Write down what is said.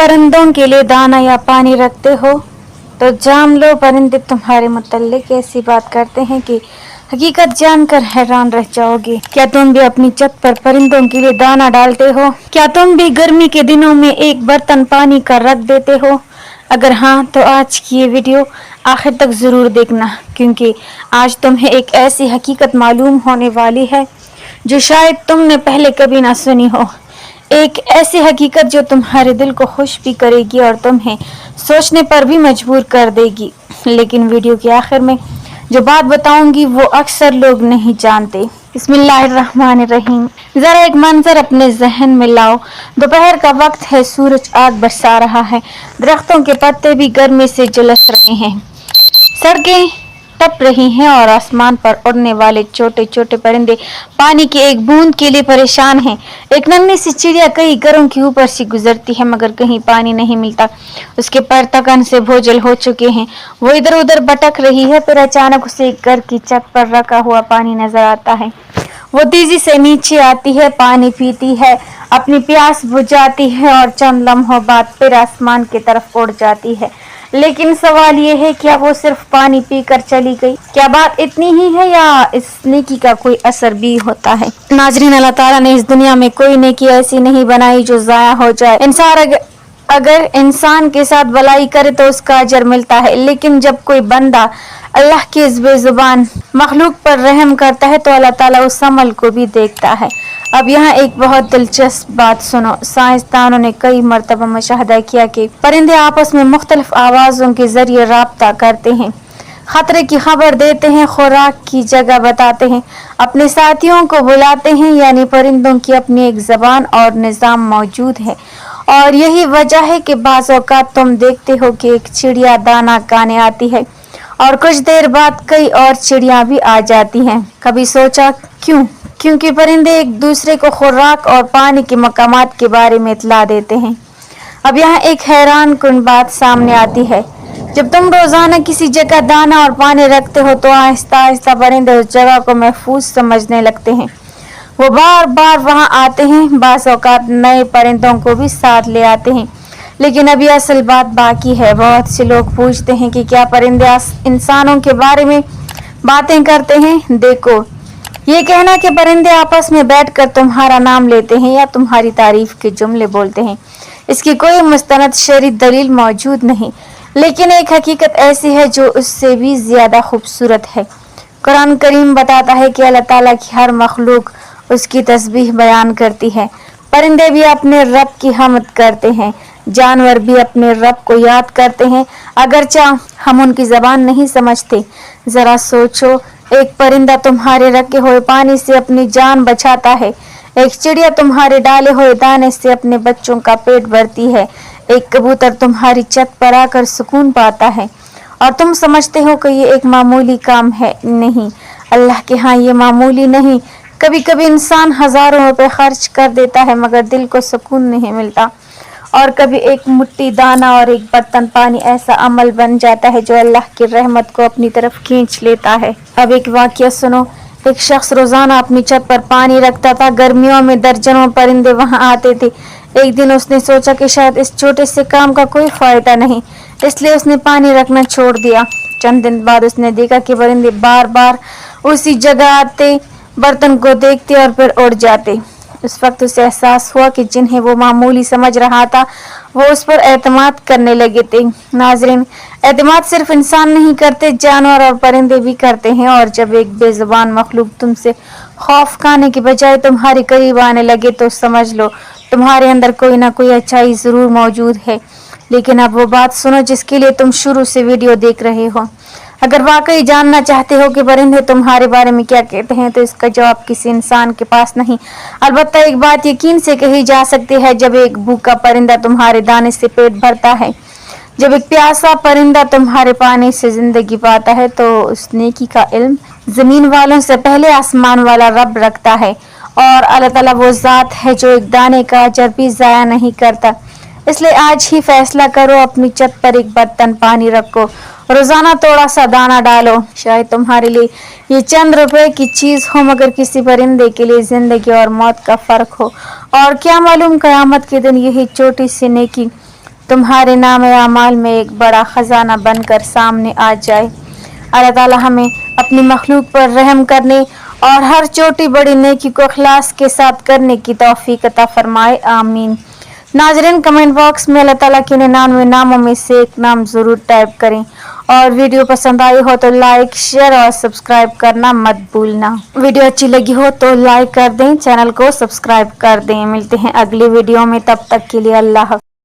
परिंदों के लिए दाना या पानी रखते हो? तो जान लो परिंदे तुम्हारे मुतल्लिक ऐसी बात करते हैं कि हकीकत जानकर हैरान रह जाओगे। क्या तुम भी अपनी छत पर परिंदों के लिए दाना डालते हो? क्या तुम भी गर्मी के दिनों में एक बर्तन पानी का रख देते हो? अगर हाँ तो आज की ये वीडियो आखिर तक ज़रूर देखना, क्योंकि आज तुम्हें एक ऐसी हकीकत मालूम होने वाली है जो शायद तुमने पहले कभी ना सुनी हो। एक ऐसी हकीकत जो तुम्हारे दिल को खुश भी करेगी और तुम्हें सोचने पर भी मजबूर कर देगी। लेकिन वीडियो के आखिर में जो बात बताऊंगी वो अक्सर लोग नहीं जानते। बिस्मिल्लाहिर्रहमानिर्रहीम। जरा एक मंजर अपने जहन में लाओ। दोपहर का वक्त है, सूरज आग बरसा रहा है, दरख्तों के पत्ते भी गर्मी से झुलस रहे हैं, सड़कें टप रही हैं और आसमान पर उड़ने वाले छोटे छोटे परिंदे पानी की एक बूंद के लिए परेशान हैं। एक नन्ही सी चिड़िया कई घरों के ऊपर से गुजरती है, मगर कहीं पानी नहीं मिलता। उसके पैर तकन से बोझल हो चुके हैं। वो इधर उधर भटक रही है, फिर अचानक उसे एक घर की छत पर रखा हुआ पानी नजर आता है। वो तेजी से नीचे आती है, पानी पीती है, अपनी प्यास बुझाती है और चंद लम्हों बाद फिर आसमान की तरफ उड़ जाती है। लेकिन सवाल ये है, क्या वो सिर्फ पानी पीकर चली गई? क्या बात इतनी ही है या इस नेकी का कोई असर भी होता है? नाजरीन, अल्लाह ताला ने इस दुनिया में कोई नेकी ऐसी नहीं बनाई जो जाया हो जाए। अगर इंसान के साथ भलाई करे तो उसका अजर मिलता है, लेकिन जब कोई बंदा अल्लाह की इस बेजुबान मखलूक पर रहम करता है तो अल्लाह ताला उस अमल को भी देखता है। अब यहाँ एक बहुत दिलचस्प बात सुनो। साइंसदानों ने कई मरतबा मुशाहदा किया कि परिंदे आपस में मुख्तलिफ आवाज़ों के जरिए राब्ता करते हैं, खतरे की खबर देते हैं, खुराक की जगह बताते हैं, अपने साथियों को बुलाते हैं। यानी परिंदों की अपनी एक जबान और निज़ाम मौजूद है। और यही वजह है कि बाज़ औक़ात तुम देखते हो कि एक चिड़िया दाना खाने आती है और कुछ देर बाद कई और चिड़िया भी आ जाती हैं। कभी सोचा क्यों? क्योंकि परिंदे एक दूसरे को खुराक और पानी के मकामात के बारे में इत्तला देते हैं। अब यहाँ एक हैरान कुन बात सामने आती है। जब तुम रोजाना किसी जगह दाना और पानी रखते हो तो आहिस्ता आहिस्ता परिंदे उस जगह को महफूज समझने लगते हैं। वो बार बार वहाँ आते हैं, बाज़ औक़ात नए परिंदों को भी साथ ले आते हैं। लेकिन अभी असल बात बाकी है। बहुत से लोग पूछते हैं कि क्या परिंदे इंसानों के बारे में बातें करते हैं? देखो, ये कहना कि परिंदे आपस में बैठकर तुम्हारा नाम लेते हैं या तुम्हारी तारीफ के जुमले बोलते हैं, इसकी कोई मुस्तनद शरई दलील मौजूद नहीं। लेकिन एक हकीकत ऐसी है जो उससे भी ज्यादा खूबसूरत है। कुरान करीम बताता है कि अल्लाह ताला की हर मखलूक उसकी तस्बीह बयान करती है। परिंदे भी अपने रब की हमद करते हैं, जानवर भी अपने रब को याद करते हैं, अगरचे हम उनकी जबान नहीं समझते। जरा सोचो, एक परिंदा तुम्हारे रखे हुए पानी से अपनी जान बचाता है, एक चिड़िया तुम्हारे डाले हुए दाने से अपने बच्चों का पेट भरती है, एक कबूतर तुम्हारी छत पर आकर सुकून पाता है, और तुम समझते हो कि ये एक मामूली काम है। नहीं, अल्लाह के यहाँ ये मामूली नहीं। कभी कभी इंसान हजारों रुपए खर्च कर देता है मगर दिल को सुकून नहीं मिलता, और कभी एक मुट्ठी दाना और एक बर्तन पानी ऐसा अमल बन जाता है जो अल्लाह की रहमत को अपनी तरफ खींच लेता है। अब एक वाकया सुनो। एक शख्स रोजाना अपनी छत पर पानी रखता था। गर्मियों में दर्जनों परिंदे वहां आते थे। एक दिन उसने सोचा कि शायद इस छोटे से काम का कोई फायदा नहीं, इसलिए उसने पानी रखना छोड़ दिया। चंद दिन बाद उसने देखा कि परिंदे बार बार उसी जगह आते, बर्तन को देखते और फिर उड़ जाते। उस वक्त उसे एहसास हुआ कि जिन्हें वो मामूली समझ रहा था वो उस पर एतमाद करने लगे थे। नाजरीन, एतमाद सिर्फ इंसान नहीं करते, जानवर और परिंदे भी करते हैं। और जब एक बेजुबान मखलूक तुमसे खौफ खाने के बजाय तुम्हारे करीब आने लगे तो समझ लो तुम्हारे अंदर कोई ना कोई अच्छाई जरूर मौजूद है। लेकिन अब वो बात सुनो जिसके लिए तुम शुरू से वीडियो देख रहे हो। अगर वाकई जानना चाहते हो कि परिंदे तुम्हारे बारे में क्या कहते हैं तो इसका जवाब किसी इंसान के पास नहीं। अलबत्ता एक बात यकीन से कही जा सकती है, जब एक भूखा परिंदा तुम्हारे दाने से पेट भरता है, जब एक प्यासा परिंदा तुम्हारे पानी से जिंदगी पाता है, तो उस नेकी का इल्म जमीन वालों से पहले आसमान वाला रब रखता है। और अल्लाह ताला वो जात है जो एक दाने का अजर भी जाया नहीं करता। इसलिए आज ही फैसला करो, अपनी छत पर एक बर्तन पानी रखो, रोजाना थोड़ा सा दाना डालो। शायद तुम्हारे लिए ये चंद रुपए की चीज हो, मगर किसी परिंदे के लिए जिंदगी और मौत का फर्क हो। और क्या मालूम, कयामत के दिन यही छोटी सी नेकी तुम्हारे नाम अमाल में एक बड़ा खजाना बनकर सामने आ जाए। अल्लाह ताला हमें अपनी मखलूक पर रहम करने और हर छोटी बड़ी नेकी को इखलास के साथ करने की तौफीक अता फरमाए, आमीन। नाज़रीन, कमेंट बॉक्स में अल्लाह ताला के 99 नामों में से एक नाम ज़रूर टाइप करें और वीडियो पसंद आई हो तो लाइक, शेयर और सब्सक्राइब करना मत भूलना। वीडियो अच्छी लगी हो तो लाइक कर दें, चैनल को सब्सक्राइब कर दें। मिलते हैं अगली वीडियो में, तब तक के लिए अल्लाह हाफ़िज़।